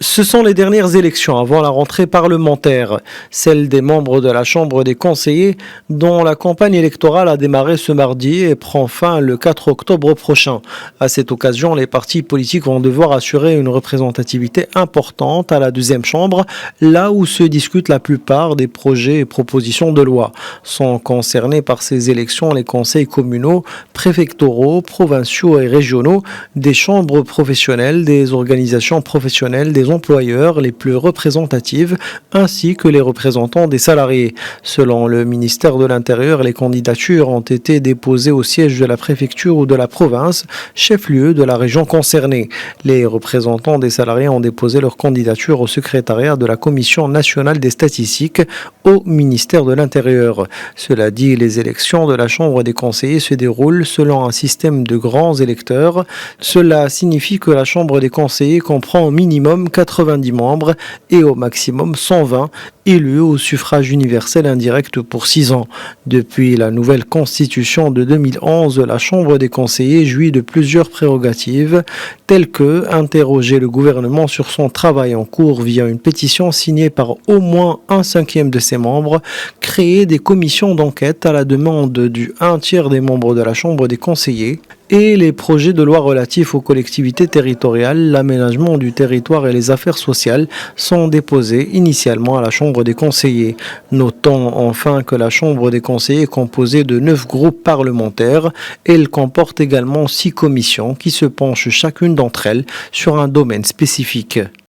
Ce sont les dernières élections avant la rentrée parlementaire, celle des membres de la Chambre des conseillers dont la campagne électorale a démarré ce mardi et prend fin le 4 octobre prochain. À cette occasion, les partis politiques vont devoir assurer une représentativité importante à la deuxième chambre, là où se discutent la plupart des projets et propositions de loi. Sont concernés par ces élections les conseils communaux, préfectoraux, provinciaux et régionaux, des chambres professionnelles, des organisations professionnelles, des employeurs les plus représentatives ainsi que les représentants des salariés. Selon le ministère de l'Intérieur, les candidatures ont été déposées au siège de la préfecture ou de la province, chef-lieu de la région concernée. Les représentants des salariés ont déposé leur candidature au secrétariat de la Commission nationale des statistiques au ministère de l'Intérieur. Cela dit, les élections de la Chambre des conseillers se déroulent selon un système de grands électeurs. Cela signifie que la Chambre des conseillers comprend au minimum 90 membres et au maximum 120 élus au suffrage universel indirect pour 6 ans. Depuis la nouvelle constitution de 2011, la Chambre des conseillers jouit de plusieurs prérogatives, telles que interroger le gouvernement sur son travail en cours via une pétition signée par au moins un cinquième de ses membres, créer des commissions d'enquête à la demande du 1/3 des membres de la Chambre des conseillers, et les projets de loi relatifs aux collectivités territoriales, l'aménagement du territoire et les affaires sociales sont déposés initialement à la Chambre des conseillers. Notons enfin que la Chambre des conseillers est composée de 9 groupes parlementaires. Elle comporte également 6 commissions qui se penchent chacune d'entre elles sur un domaine spécifique.